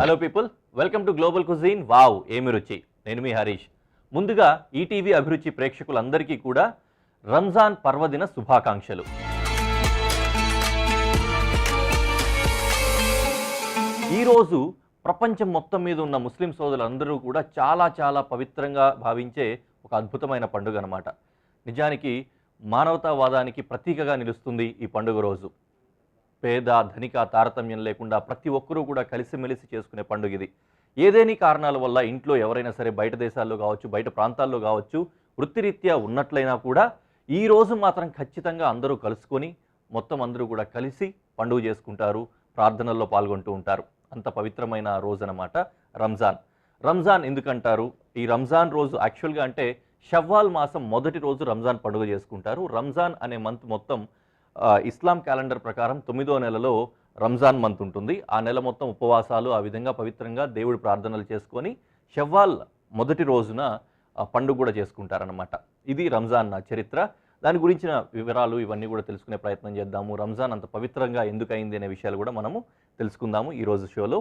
Hello people, welcome to global cuisine. Wow ఏమి రుచి. నేను మీ హరీష్. ముందుగా ఈటీవీ అభిరుచి ప్రేక్షకులందరికీ కూడా రంజాన్ పర్వదిన శుభాకాంక్షలు. ఈరోజు ప్రపంచం మొత్తం మీద ఉన్న ముస్లిం సోదరులందరూ కూడా చాలా పవిత్రంగా భావించే ఒక అద్భుతమైన పండుగ అన్నమాట. నిజానికి మానవతావాదానికి ప్రతీకగా నిలుస్తుంది ఈ పండుగ రోజు. పేద ధనిక తారతమ్యం లేకుండా ప్రతి ఒక్కరూ కూడా కలిసిమెలిసి చేసుకునే పండుగ ఇది. ఏదేని కారణాల వల్ల ఇంట్లో ఎవరైనా సరే బయట దేశాల్లో కావచ్చు, బయట ప్రాంతాల్లో కావచ్చు, వృత్తిరీత్యా ఉన్నట్లయినా కూడా ఈ రోజు మాత్రం ఖచ్చితంగా అందరూ కలుసుకొని మొత్తం అందరూ కూడా కలిసి పండుగ చేసుకుంటారు, ప్రార్థనల్లో పాల్గొంటూ ఉంటారు. అంత పవిత్రమైన రోజు అన్నమాట రంజాన్. రంజాన్ ఎందుకంటారు? ఈ రంజాన్ రోజు యాక్చువల్గా అంటే షవ్వాల్ మాసం మొదటి రోజు రంజాన్ పండుగ చేసుకుంటారు. రంజాన్ అనే మంత్ మొత్తం ఇస్లాం క్యాలెండర్ ప్రకారం 9వ నెలలో రంజాన్ మంత్ ఉంటుంది. ఆ నెల మొత్తం ఉపవాసాలు, ఆ విధంగా పవిత్రంగా దేవుడి ప్రార్థనలు చేసుకొని షవ్వాల్ మొదటి రోజున పండుగ కూడా చేసుకుంటారనమాట. ఇది రంజాన్ చరిత్ర. దాని గురించిన వివరాలు ఇవన్నీ కూడా తెలుసుకునే ప్రయత్నం చేద్దాము. రంజాన్ అంత పవిత్రంగా ఎందుకు అయింది అనే విషయాలు కూడా మనము తెలుసుకుందాము ఈరోజు షోలో.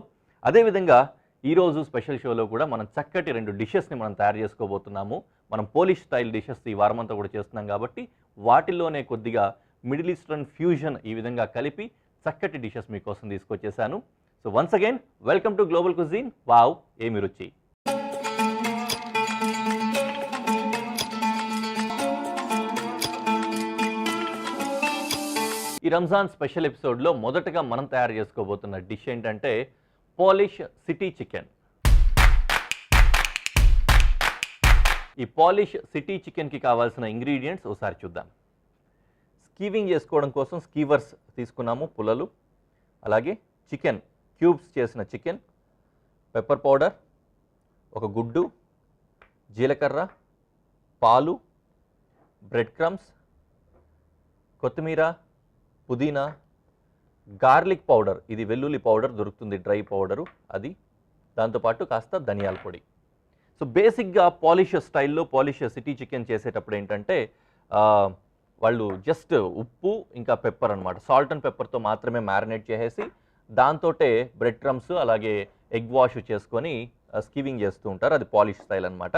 అదేవిధంగా ఈరోజు స్పెషల్ షోలో కూడా మనం చక్కటి 2 డిషెస్ని మనం తయారు చేసుకోబోతున్నాము. మనం పోలిష్ స్టైల్ డిషెస్ ఈ వారమంతా కూడా చేస్తున్నాం కాబట్టి వాటిల్లోనే కొద్దిగా మిడిల్ ఈస్టర్న్ ఫ్యూజన్ ఈ విధంగా కలిపి చక్కటి డిషెస్ మీకోసం తీసుకొచ్చేసాను. So once again welcome to global cuisine. Wow ఏమి రుచి. ఈ రంజాన్ స్పెషల్ ఎపిసోడ్లో మొదటగా మనం తయారు చేసుకోబోతున్న డిష్ ఏంటంటే పోలిష్ సిటీ చికెన్. ఈ పాలిష్ సిటీ చికెన్కి కావాల్సిన ఇంగ్రీడియంట్స్ ఒకసారి చూద్దాం. స్కీవింగ్ చేసుకోవడం కోసం స్కీవర్స్ తీసుకున్నాము, పుల్లలు. అలాగే చికెన్ క్యూబ్స్ చేసిన చికెన్, పెప్పర్ పౌడర్, ఒక గుడ్డు, జీలకర్ర, పాలు, బ్రెడ్ క్రమ్స్, కొత్తిమీర, పుదీనా, గార్లిక్ పౌడర్, ఇది వెల్లుల్లి పౌడర్ దొరుకుతుంది, డ్రై పౌడరు అది, దాంతోపాటు కాస్త ధనియాల పొడి. సో బేసిక్గా పాలిష్ స్టైల్లో పాలిష్ సిటీ చికెన్ చేసేటప్పుడు ఏంటంటే వాళ్ళు జస్ట్ ఉప్పు ఇంకా పెప్పర్ అనమాట, సాల్ట్ అండ్ పెప్పర్తో మాత్రమే మ్యారినేట్ చేసేసి దాంతోటే బ్రెడ్ క్రమ్స్ అలాగే ఎగ్ వాష్ చేసుకొని స్కీవింగ్ చేస్తూ ఉంటారు. అది పాలిష్ స్టైల్ అనమాట.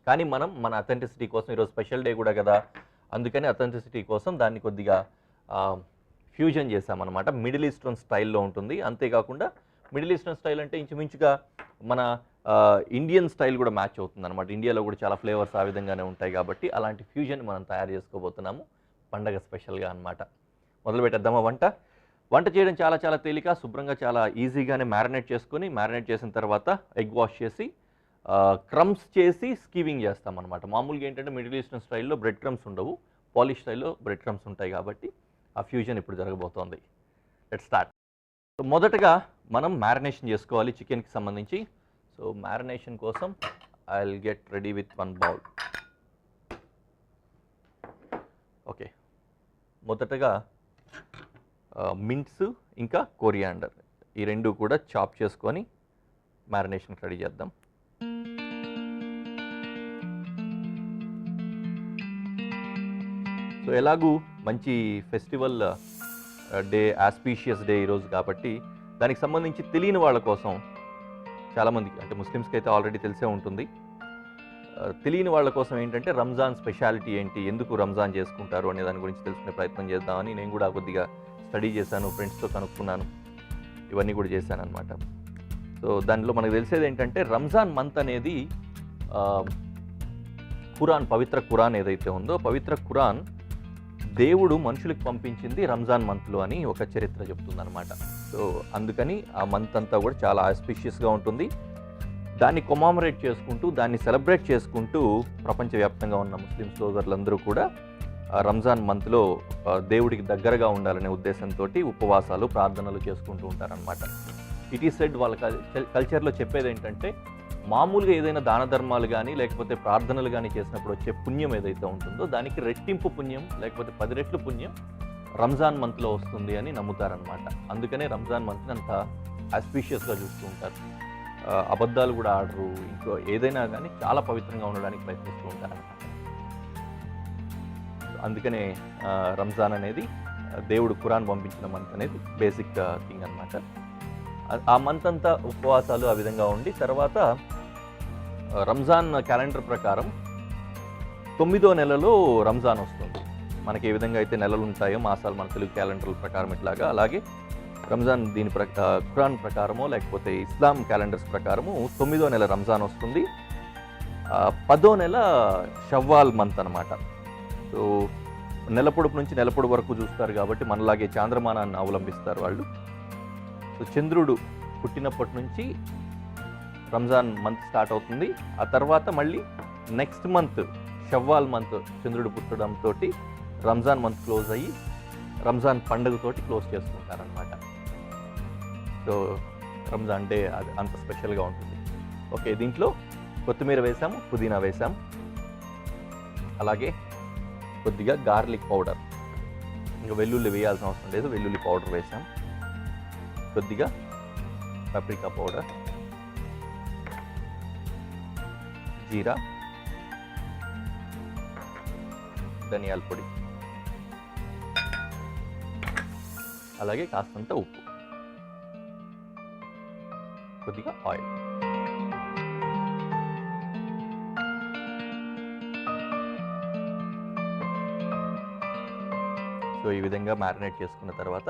కానీ మనం మన అథెంటిసిటీ కోసం, ఈరోజు స్పెషల్ డే కూడా కదా, అందుకని అథెంటిసిటీ కోసం దాన్ని కొద్దిగా ఫ్యూజన్ చేసామన్నమాట. మిడిల్ ఈస్టర్న్ స్టైల్లో ఉంటుంది. అంతేకాకుండా మిడిల్ ఈస్టర్న్ స్టైల్ అంటే ఇంచుమించుగా మన ఇండియన్ స్టైల్ కూడా మ్యాచ్ అవుతుంది అనమాట. ఇండియాలో కూడా చాలా ఫ్లేవర్స్ ఆ విధంగానే ఉంటాయి కాబట్టి అలాంటి ఫ్యూజన్ మనం తయారు చేసుకోబోతున్నాము పండగ స్పెషల్గా అనమాట. మొదలు పెట్టేద్దామా వంట చేయడం చాలా తేలిక. శుభ్రంగా చాలా ఈజీగానే మ్యారినేట్ చేసుకొని, మ్యారినేట్ చేసిన తర్వాత ఎగ్ వాష్ చేసి క్రమ్స్ చేసి స్కీవింగ్ చేస్తామన్నమాట. మామూలుగా ఏంటంటే మిడిల్ ఈస్టర్న్ స్టైల్లో బ్రెడ్ క్రమ్స్ ఉండవు, పాలిష్ స్టైల్లో బ్రెడ్ క్రమ్స్ ఉంటాయి కాబట్టి ఆ ఫ్యూజన్ ఇప్పుడు జరగబోతోంది. Let's start. సో మొదటగా మనం మ్యారినేషన్ చేసుకోవాలి చికెన్కి సంబంధించి. సో మ్యారినేషన్ కోసం I will get ready with 1 bowl. Okay, మొదటగా మింట్స్ ఇంకా కోరియాండర్ ఈ 2 కూడా చాప్ చేసుకొని మ్యారినేషన్కి రెడీ చేద్దాం. సో ఎలాగూ మంచి ఫెస్టివల్ డే, ఆస్పీషియస్ డే ఈరోజు కాబట్టి దానికి సంబంధించి తెలియని వాళ్ళ కోసం, చాలామందికి అంటే ముస్లిమ్స్కి అయితే ఆల్రెడీ తెలిసే ఉంటుంది, తెలియని వాళ్ళ కోసం ఏంటంటే రంజాన్ స్పెషాలిటీ ఏంటి, ఎందుకు రంజాన్ చేసుకుంటారు అనే దాని గురించి తెలుసుకునే ప్రయత్నం చేద్దామని నేను కూడా కొద్దిగా స్టడీ చేశాను, ఫ్రెండ్స్తో కనుక్కున్నాను, ఇవన్నీ కూడా చేశాను అనమాట. సో దానిలో మనకు తెలిసేది ఏంటంటే రంజాన్ మంత్ అనేది ఖురాన్, పవిత్ర ఖురాన్ ఏదైతే ఉందో పవిత్ర ఖురాన్ దేవుడు మనుషులకు పంపించింది రంజాన్ మంత్లో అని ఒక చరిత్ర చెప్తుందన్నమాట. సో అందుకని ఆ మంత్ అంతా కూడా చాలా ఆస్పిషియస్గా ఉంటుంది. దాన్ని కొమామరేట్ చేసుకుంటూ, దాన్ని సెలబ్రేట్ చేసుకుంటూ ప్రపంచవ్యాప్తంగా ఉన్న ముస్లిం సోదరులందరూ కూడా రంజాన్ మంత్లో దేవుడికి దగ్గరగా ఉండాలనే ఉద్దేశంతో ఉపవాసాలు, ప్రార్థనలు చేసుకుంటూ ఉంటారనమాట. ఇట్ ఈస్ సెడ్ వాళ్ళ కల్చర్లో చెప్పేది ఏంటంటే మామూలుగా ఏదైనా దాన ధర్మాలు కానీ లేకపోతే ప్రార్థనలు కానీ చేసినప్పుడు వచ్చే పుణ్యం ఏదైతే ఉంటుందో దానికి రెట్టింపు పుణ్యం లేకపోతే 10 రెట్లు పుణ్యం రంజాన్ మంత్లో వస్తుంది అని నమ్ముతారనమాట. అందుకనే రంజాన్ మంత్ని అంత ఆస్పీషియస్గా చూస్తూ ఉంటారు. అబద్ధాలు కూడా ఆడరు, ఇంకో ఏదైనా కానీ చాలా పవిత్రంగా ఉండడానికి ప్రయత్నిస్తూ ఉంటారనమాట. అందుకనే రంజాన్ అనేది దేవుడు ఖురాన్ పంపించిన మంత్ అనేది బేసిక్ థింగ్ అనమాట. ఆ మంత్ అంతా ఉపవాసాలు ఆ విధంగా ఉండి తర్వాత రంజాన్ క్యాలెండర్ ప్రకారం 9వ నెలలో రంజాన్ వస్తుంది. మనకి ఏ విధంగా అయితే నెలలు ఉంటాయో మాసాలు మన తెలుగు క్యాలెండర్ ప్రకారం ఇట్లాగా, అలాగే రంజాన్ దీని ఖురాన్ ప్రకారమో లేకపోతే ఇస్లాం క్యాలెండర్స్ ప్రకారము 9వ నెల రంజాన్ వస్తుంది. 10వ నెల షవ్వాల్ మంత్ అనమాట. సో నెల పొడుపు నుంచి నెల పొడుపు వరకు చూస్తారు కాబట్టి మనలాగే చాంద్రమానాన్ని అవలంబిస్తారు వాళ్ళు. సో చంద్రుడు పుట్టినప్పటి నుంచి రంజాన్ మంత్ స్టార్ట్ అవుతుంది. ఆ తర్వాత మళ్ళీ నెక్స్ట్ మంత్ షవ్వాల్ మంత్ చంద్రుడు పుట్టడంతో రంజాన్ మంత్ క్లోజ్ అయ్యి రంజాన్ పండుగతోటి క్లోజ్ చేసుకుంటారనమాట. సో రంజాన్ డే అది అంత స్పెషల్గా ఉంటుంది. ఓకే, దీంట్లో కొత్తిమీర వేసాము, పుదీనా వేసాము, అలాగే కొద్దిగా గార్లిక్ పౌడర్, ఇంకా వెల్లుల్లి వేయాల్సిన అవసరం లేదు, వెల్లుల్లి పౌడర్ వేసాం, కొద్దిగా పాప్రికా పౌడర్, జీరా, ధనియాల పొడి, అలాగే కాస్తంత ఉప్పు, కొద్దిగా ఆయిల్. సో ఈ విధంగా మ్యారినేట్ చేసుకున్న తర్వాత,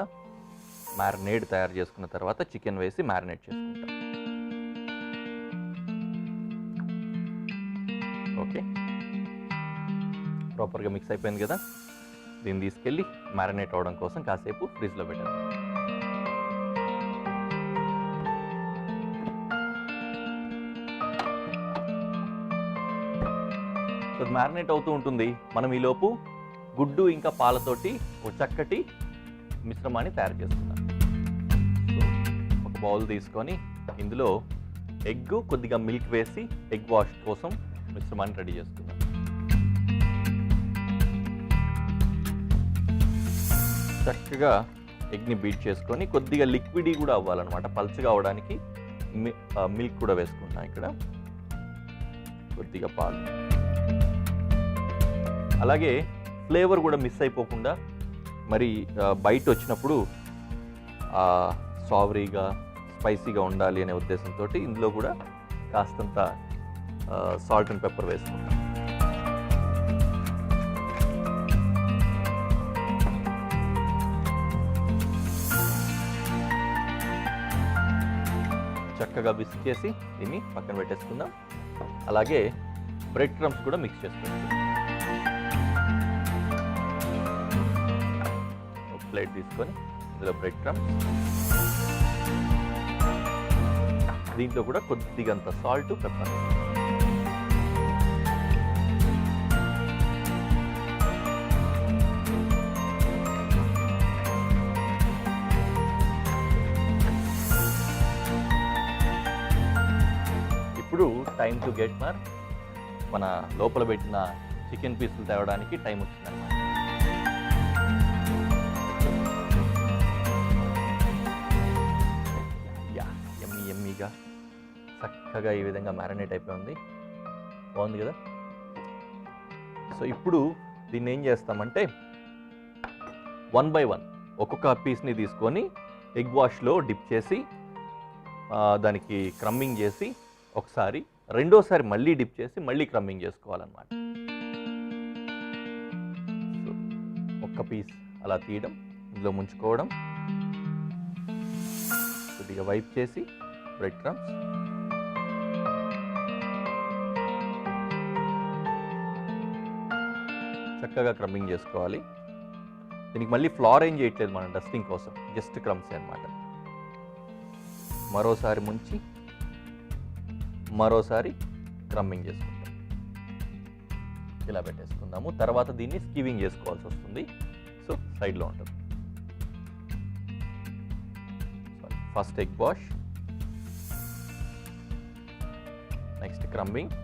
మ్యారినేడ్ తయారు చేసుకున్న తర్వాత చికెన్ వేసి మ్యారినేట్ చేసుకుంటాం. ఓకే, ప్రాపర్గా మిక్స్ అయిపోయింది కదా. దీన్ని తీసుకెళ్ళి మ్యారినేట్ అవ్వడం కోసం కాసేపు ఫ్రిడ్జ్లో పెట్టాను. సో మ్యారినేట్ అవుతూ ఉంటుంది. మనం ఈలోపు గుడ్డు ఇంకా పాలతోటి ఒక చక్కటి మిశ్రమాన్ని తయారు చేసుకుందాం. సో ఒక బౌల్ తీసుకొని ఇందులో ఎగ్, కొద్దిగా మిల్క్ వేసి ఎగ్ వాష్ కోసం మిశ్రమాన్ని రెడీ చేసుకుందాం. చక్కగా ఎగ్ని బీట్ చేసుకొని కొద్దిగా లిక్విడీ కూడా అవ్వాలన్నమాట, పల్చగా అవ్వడానికి మిల్క్ కూడా వేసుకుంటాం. ఇక్కడ కొద్దిగా పాలు, అలాగే ఫ్లేవర్ కూడా మిస్ అయిపోకుండా మరి బయట వచ్చినప్పుడు సావరీగా స్పైసీగా ఉండాలి అనే ఉద్దేశంతో ఇందులో కూడా కాస్తంత సాల్ట్ అండ్ పెప్పర్ వేసుకుంటాం. చక్కగా విస్క్ చేసి దీన్ని పక్కన పెట్టేసుకుందాం. అలాగే బ్రెడ్ క్రమ్స్ కూడా మిక్స్ చేసుకుంటాం. ప్లేట్ తీసుకొని ఇందులో బ్రెడ్ క్రమ్స్, దీంట్లో కూడా కొద్దిగంత సాల్ట్, పెప్పర్, ఇప్పుడు టైం టు గెట్ మన లోపల పెట్టిన చికెన్ పీసులు తేవడానికి టైం వచ్చిందన్నమాట. ఎమ్మీగా చక్కగా ఈ విధంగా మ్యారినేట్ అయిపోయి ఉంది. బాగుంది కదా. సో ఇప్పుడు దీన్ని ఏం చేస్తామంటే 1 by 1 ఒక్కొక్క పీస్ని తీసుకొని ఎగ్ వాష్లో డిప్ చేసి దానికి క్రమ్మింగ్ చేసి ఒకసారి, రెండోసారి మళ్ళీ డిప్ చేసి మళ్ళీ క్రమ్మింగ్ చేసుకోవాలన్నమాట. సో ఒక్క పీస్ అలా తీయడం, ఇందులో ముంచుకోవడం, కొద్దిగా వైప్ చేసి బ్రెడ్ క్రమ్స్, చక్కగా క్రమ్మింగ్ చేసుకోవాలి. దీనికి మళ్ళీ ఫ్లోర్ ఏం చేయట్లేదు మనం డస్టింగ్ కోసం, జస్ట్ క్రమ్స్ అన్నమాట. మరోసారి ముంచి మరోసారి క్రమ్మింగ్ చేసుకుంటాం. ఇలా పెట్టేసుకుందాము. తర్వాత దీన్ని స్కీవింగ్ చేసుకోవాల్సి వస్తుంది. సో సైడ్లో ఉంటుంది. ఫస్ట్ ఎగ్ వాష్, నెక్స్ట్ క్రమ్మింగ్,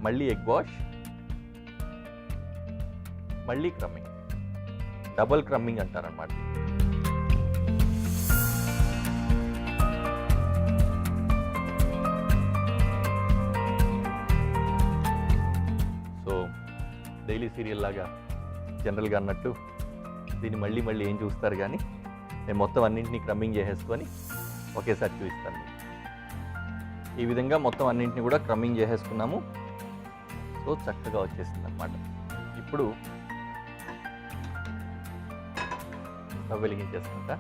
మళ్ళీ ఎగ్ వాష్, మళ్ళీ క్రమ్మింగ్. డబుల్ క్రమ్మింగ్ అంటారన్నమాట. సో డైలీ సీరియల్ లాగా జనరల్గా అన్నట్టు దీన్ని మళ్ళీ మళ్ళీ ఏం చూస్తారు కానీ నేను మొత్తం అన్నింటినీ క్రమ్మింగ్ చేసేసుకొని ఒకేసారి చూపిస్తాను మీకు. ఈ విధంగా మొత్తం అన్నింటినీ కూడా క్రమ్మింగ్ చేసేసుకున్నాము. సో చక్కగా వచ్చేసింది అన్నమాట. ఇప్పుడు స్టవ్ వెలిగించేసుకుంటా.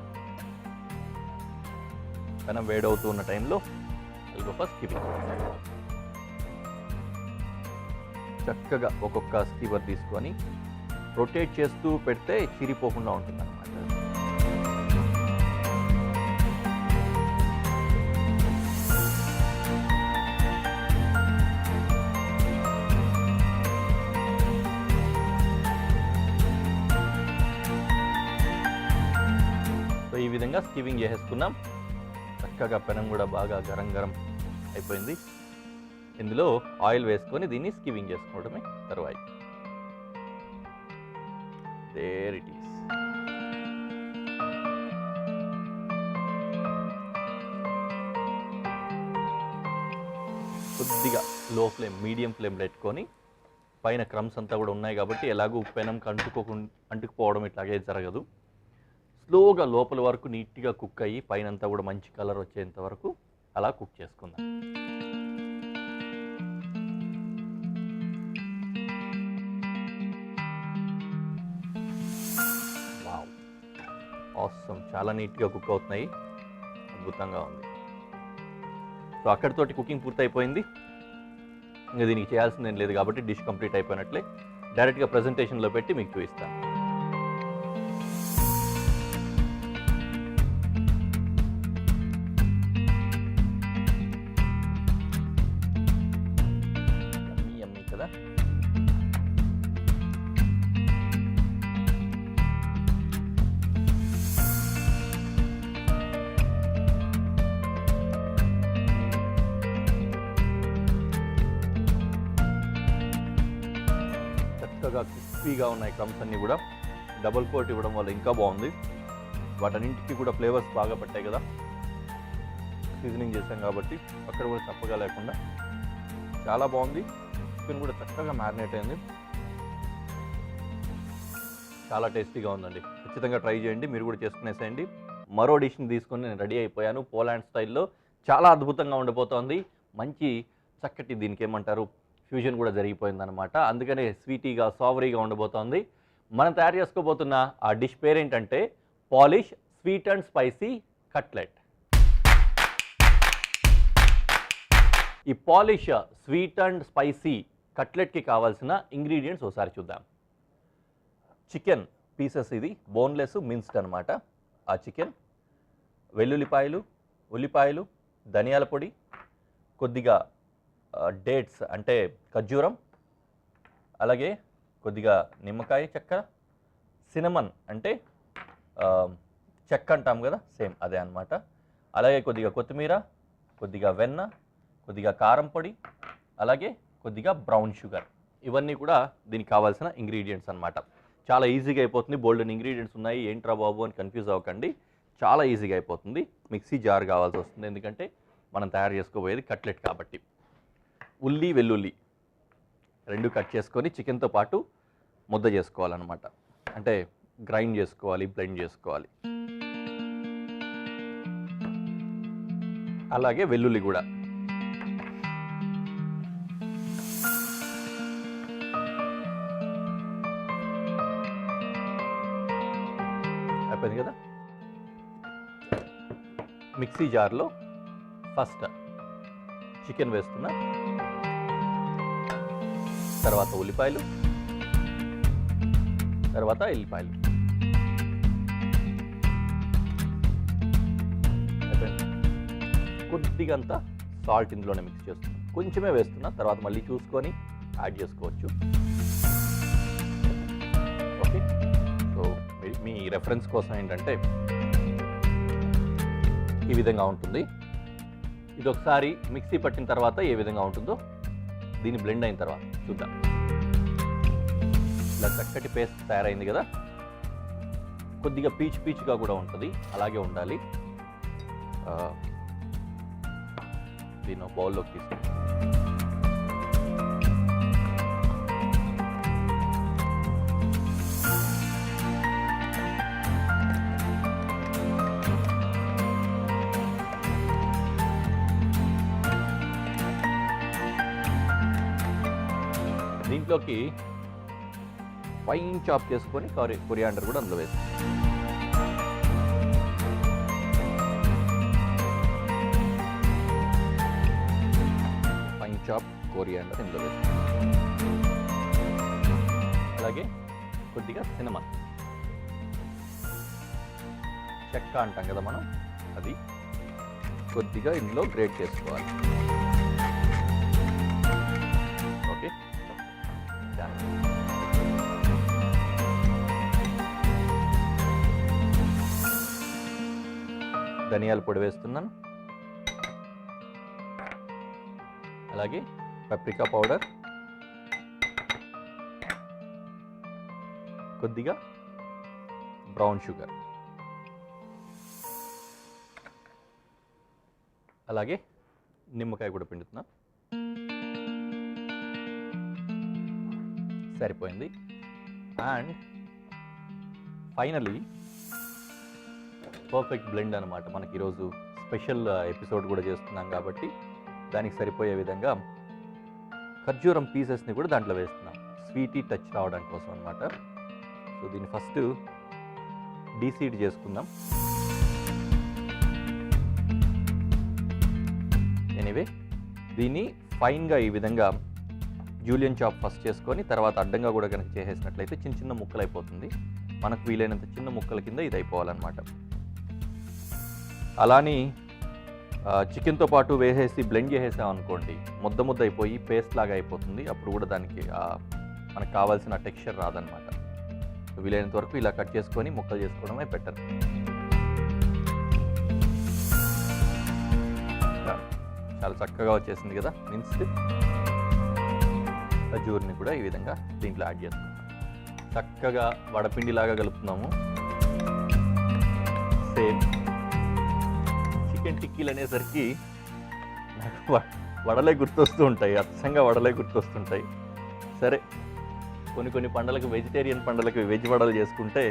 పెనం వేడవుతూ ఉన్న టైంలో స్కీవర్ చక్కగా ఒక్కొక్క స్కీవర్ తీసుకొని రొటేట్ చేస్తూ పెడితే చిరిపోకుండా ఉంటుంది అన్నమాట. సో ఈ విధంగా స్కీవింగ్ చేసేసుకున్నాం. చక్కగా పెనం కూడా బాగా గరం అయిపోయింది. ఇందులో ఆయిల్ వేసుకొని దీన్ని స్కీవింగ్ చేసుకోవడమే తరువాయి. There it is. కొద్దిగా లో ఫ్లేమ్ మీడియం ఫ్లేమ్ పెట్టుకొని పైన క్రమ్స్ అంతా కూడా ఉన్నాయి కాబట్టి ఎలాగో పెనంకి అంటుకుపోవడం ఇట్లాగే జరగదు. స్లోగా లోపల వరకు నీట్గా కుక్ అయ్యి పైనంతా కూడా మంచి కలర్ వచ్చేంత వరకు అలా కుక్ చేసుకుందాం. వావ్, ఆసమ్, చాలా నీట్గా కుక్ అవుతున్నాయి. అద్భుతంగా ఉంది. సో అక్కడితోటి కుకింగ్ పూర్తయిపోయింది. ఇంకా దీనికి చేయాల్సిందేం లేదు కాబట్టి డిష్ కంప్లీట్ అయిపోయినట్లే. డైరెక్ట్గా ప్రజెంటేషన్లో పెట్టి మీకు చూపిస్తాను. కదా, చక్కగా క్రిస్పీగా ఉన్నాయి క్రమ్స్ అన్నీ కూడా. డబుల్ కోట్ ఇవ్వడం వల్ల ఇంకా బాగుంది. వాటన్నింటికి కూడా ఫ్లేవర్స్ బాగా పట్టాయి కదా, సీజనింగ్ చేసాం కాబట్టి అక్కడ కూడా చప్పగా లేకుండా చాలా బాగుంది. చికెన్ కూడా చక్కగా మ్యారినేట్ అయింది. చాలా టేస్టీగా ఉందండి. ఖచ్చితంగా ట్రై చేయండి, మీరు కూడా చేసుకునేసేయండి. మరో డిష్ని తీసుకొని నేను రెడీ అయిపోయాను. పోలాండ్ స్టైల్లో చాలా అద్భుతంగా ఉండిపోతుంది. మంచి చక్కటి దీనికి ఏమంటారు ఫ్యూజన్ కూడా జరిగిపోయిందనమాట. అందుకనే స్వీటీగా సావరీగా ఉండబోతోంది. మనం తయారు చేసుకోబోతున్న ఆ డిష్ పేరేంటంటే Polish sweet and spicy cutlet. ఈ పాలిష్ స్వీట్ అండ్ స్పైసీ కట్లెట్కి కావాల్సిన ఇంగ్రీడియంట్స్ ఒకసారి చూద్దాం. చికెన్ పీసెస్, ఇది బోన్లెస్ మిన్స్డ్ అనమాట. ఆ చికెన్, వెల్లుల్లిపాయలు, ఉల్లిపాయలు, ధనియాల పొడి, కొద్దిగా డేట్స్ అంటే ఖర్జూరం, అలాగే కొద్దిగా నిమ్మకాయ చెక్క, సినమన్ అంటే చెక్క అంటాం కదా, సేమ్ అదే అనమాట. అలాగే కొద్దిగా కొత్తిమీర, కొద్దిగా వెన్న, కొద్దిగా కారం పొడి, అలాగే కొద్దిగా బ్రౌన్ షుగర్. ఇవన్నీ కూడా దీనికి కావాల్సిన ఇంగ్రీడియంట్స్ అనమాట. చాలా ఈజీగా అయిపోతుంది. బోల్డెన్ ఇంగ్రీడియంట్స్ ఉన్నాయి, ఏంట్రా బాబు అని కన్ఫ్యూజ్ అవ్వకండి. చాలా ఈజీగా అయిపోతుంది. మిక్సీ జార్ కావాల్సి వస్తుంది, ఎందుకంటే మనం తయారు చేసుకోబోయేది కట్లెట్ కాబట్టి. ఉల్లి వెల్లుల్లి రెండు కట్ చేసుకొని చికెన్తో పాటు ముద్ద చేసుకోవాలన్నమాట. అంటే గ్రైండ్ చేసుకోవాలి, బ్లెండ్ చేసుకోవాలి. అలాగే వెల్లుల్లి కూడా. అయిపోయింది కదా. మిక్సీ జార్లో ఫస్ట్ చికెన్ వేస్తున్నా, తర్వాత ఉల్లిపాయలు, తర్వాత ఎల్లిపాయలు. కొద్దిగా అంతా సాల్ట్ ఇందులోనే మిక్స్ చేస్తున్నా, కొంచెమే వేస్తున్నా, తర్వాత మళ్ళీ చూసుకొని యాడ్ చేసుకోవచ్చు. ఓకే, సో మీ రెఫరెన్స్ కోసం ఏంటంటే ఈ విధంగా ఉంటుంది. ఇది ఒకసారి మిక్సీ పట్టిన తర్వాత ఏ విధంగా ఉంటుందో దీన్ని బ్లెండ్ అయిన తర్వాత చూద్దాం. ఇలా చక్కటి పేస్ట్ తయారైంది కదా. కొద్దిగా పీచుగా కూడా ఉంటుంది, అలాగే ఉండాలి. దీన్ని బౌల్లోకి తీసుకుంటాం. దీంట్లోకి ఫైన్ చాప్ చేసుకొని కొరియాండర్ కూడా అందులో వేస్తాం. ఫైన్ చాప్ కొరియాండర్ ఇందులో వేస్తాం. అలాగే కొద్దిగా సినమన్, చెక్క అంటాం కదా మనం, అది కొద్దిగా ఇందులో గ్రేట్ చేసుకోవాలి. ఓకే, ధనియాల పొడి వేస్తున్నాను. అలాగే పప్రికా పౌడర్, కొద్దిగా బ్రౌన్ షుగర్, అలాగే నిమ్మకాయ కూడా పిండుతున్నా. సరిపోయింది. అండ్ ఫైనలీ పర్ఫెక్ట్ బ్లెండ్ అనమాట. మనకి ఈరోజు స్పెషల్ ఎపిసోడ్ కూడా చేస్తున్నాం కాబట్టి దానికి సరిపోయే విధంగా ఖర్జూరం పీసెస్ని కూడా దాంట్లో వేస్తున్నాం, స్వీటీ టచ్ రావడానికి కోసం అనమాట. సో దీన్ని ఫస్ట్ డీసీడ్ చేసుకుందాం. ఎనీవే, దీన్ని ఫైన్గా ఈ విధంగా జూలియన్ చాప్ ఫస్ట్ చేసుకొని తర్వాత అడ్డంగా కూడా కనుక చేసేసినట్లయితే చిన్న చిన్న ముక్కలు అయిపోతుంది. మనకు వీలైనంత చిన్న ముక్కల కింద ఇది అయిపోవాలన్నమాట. అలాని చికెన్తో పాటు వేసేసి బ్లెండ్ చేసేసామనుకోండి, ముద్ద ముద్ద అయిపోయి పేస్ట్ లాగా అయిపోతుంది. అప్పుడు కూడా దానికి మనకు కావాల్సిన టెక్స్చర్ రాదనమాట. వీలైనంత వరకు ఇలా కట్ చేసుకొని ముక్కలు చేసుకోవడమే బెటర్. చాలా చక్కగా వచ్చేసింది కదా మిన్స్డ్. ఖజూర్ని కూడా ఈ విధంగా దీంట్లో యాడ్ చేసుకుంటాం. చక్కగా వడపిండిలాగా కలుపుతున్నాము. సేమ్ చికెన్ టిక్కీలు అనేసరికి నాకు వడలే గుర్తొస్తూ ఉంటాయి, అచ్చంగా వడలే గుర్తొస్తుంటాయి. సరే, కొన్ని పండగలకు వెజిటేరియన్ పండగలకు వెజ్ వడలు చేసుకుంటే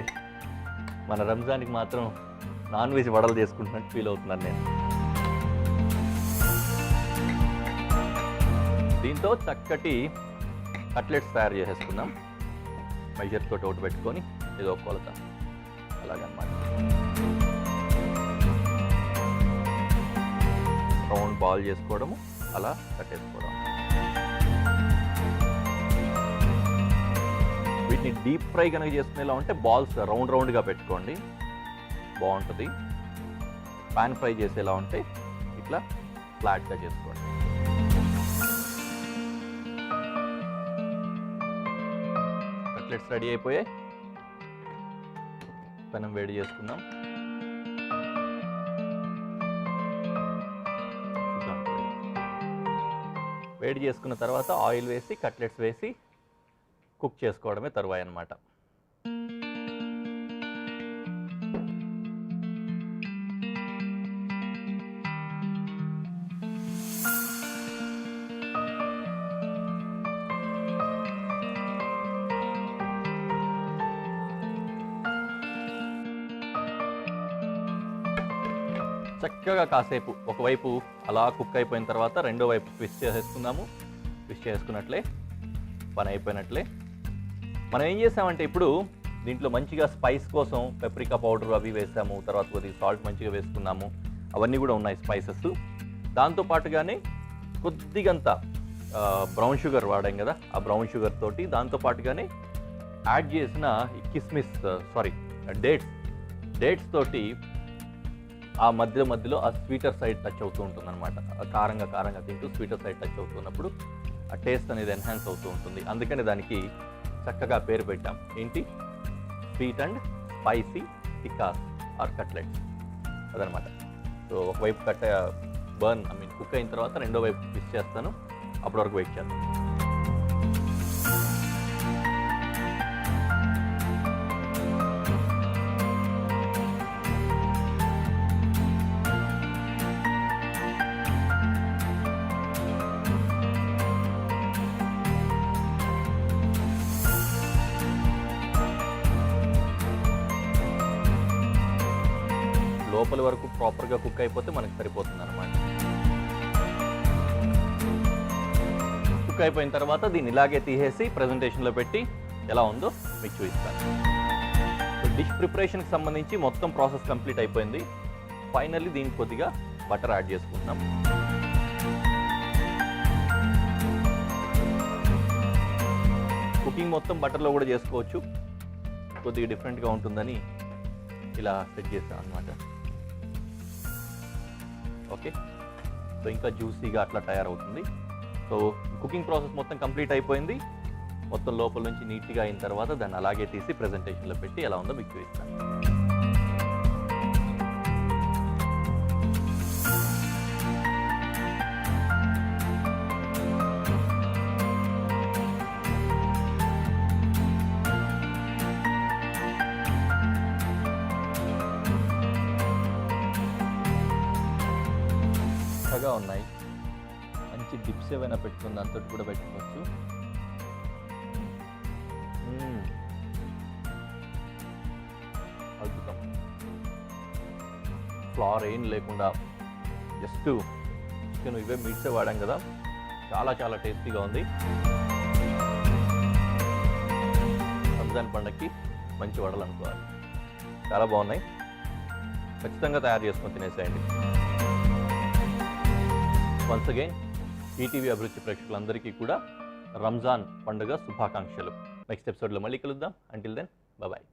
మన రంజాన్కి మాత్రం నాన్ వెజ్ వడలు చేసుకుంటున్నట్టు ఫీల్ అవుతున్నాను నేను. దీంతో చక్కటి కట్లెట్స్ తయారు చేసేసుకుందాం. మెజర్ తోటి ఒకటి పెట్టుకొని ఏదో కొలత అలాగనమాట. రౌండ్ బాల్ చేసుకోవడము, అలా కట్టేసుకోవడం. వీటిని డీప్ ఫ్రై కనుక చేసుకునేలా ఉంటే బాల్స్ రౌండ్గా పెట్టుకోండి, బాగుంటుంది. పాన్ ఫ్రై చేసేలా ఉంటే ఇట్లా ఫ్లాట్గా చేసుకోండి. కట్లెట్స్ రెడీ అయిపోయాయి. పెనం వేడి చేసుకుందాం. వేడి చేసుకున్న తర్వాత ఆయిల్ వేసి కట్లెట్స్ వేసి కుక్ చేసుకోవడమే తరువాయి అన్నమాట. చక్కగా కాసేపు ఒకవైపు అలా కుక్ అయిపోయిన తర్వాత రెండో వైపు ట్విస్ట్ చేసేసుకుందాము. ట్విస్ట్ చేసుకున్నట్లే పని అయిపోయినట్లే. మనం ఏం చేసామంటే ఇప్పుడు దీంట్లో మంచిగా స్పైస్ కోసం పెప్రికా పౌడర్ అవి వేసాము, తర్వాత కొద్దిగా సాల్ట్ మంచిగా వేసుకున్నాము, అవన్నీ కూడా ఉన్నాయి స్పైసెస్. దాంతోపాటుగానే కొద్దిగంత బ్రౌన్ షుగర్ వాడాం కదా, ఆ బ్రౌన్ షుగర్ తోటి దాంతోపాటుగానే యాడ్ చేసిన కిస్మిస్ డేట్స్ తోటి ఆ మధ్యలో ఆ స్వీటర్ సైడ్ టచ్ అవుతూ ఉంటుంది అనమాట. కారంగా తింటూ స్వీటర్ సైడ్ టచ్ అవుతున్నప్పుడు ఆ టేస్ట్ అనేది ఎన్హాన్స్ అవుతూ ఉంటుంది. అందుకని దానికి చక్కగా పేరు పెట్టాం. ఏంటి? Sweet and spicy tikkas or cutlets అదనమాట. సో ఒకవైపు కుక్ అయిన తర్వాత రెండో వైపు ట్విస్ట్ చేస్తాను, అప్పటి వరకు వెయిట్ చేస్తాను. లోపల వరకు ప్రాపర్గా కుక్ అయిపోతే మనకు సరిపోతుంది అనమాట. కుక్ అయిపోయిన తర్వాత దీన్ని ఇలాగే తీసేసి ప్రజెంటేషన్లో పెట్టి ఎలా ఉందో మీకు చూపిస్తాను. డిష్ ప్రిపరేషన్కి సంబంధించి మొత్తం ప్రాసెస్ కంప్లీట్ అయిపోయింది. ఫైనల్లీ దీనికి కొద్దిగా బటర్ యాడ్ చేసుకుంటున్నాం. కుకింగ్ మొత్తం బటర్లో కూడా చేసుకోవచ్చు, కొద్దిగా డిఫరెంట్గా ఉంటుందని ఇలా సెట్ చేస్తాను అనమాట. ఓకే, సో ఇంకా జ్యూసీగా అట్లా తయారవుతుంది. సో కుకింగ్ ప్రాసెస్ మొత్తం కంప్లీట్ అయిపోయింది. మొత్తం లోపల నుంచి నీట్గా అయిన తర్వాత దాన్ని అలాగే తీసి ప్రెజెంటేషన్లో పెట్టి ఎలా ఉందో మీకు చూపిస్తాను. చక్కగా ఉన్నాయి. మంచి డిప్స్ ఏమైనా పెట్టుకుని దాంతో కూడా పెట్టుకోవచ్చు. అద్భుతం. ఫ్లవర్ ఏం లేకుండా జస్ట్ చికెన్ ఇవే మీట్సే వాడాం కదా, చాలా చాలా టేస్టీగా ఉంది. రంజాన్ పండగకి మంచి వడలు అనుకోవాలి. చాలా బాగున్నాయి. ఖచ్చితంగా తయారు చేసుకొని తినేసేయండి. వన్స్ అగైన్ ఈటీవీ అభిరుచి ప్రేక్షకులందరికీ కూడా రంజాన్ పండుగ శుభాకాంక్షలు. నెక్స్ట్ ఎపిసోడ్లో మళ్ళీ కలుద్దాం. Until then bye.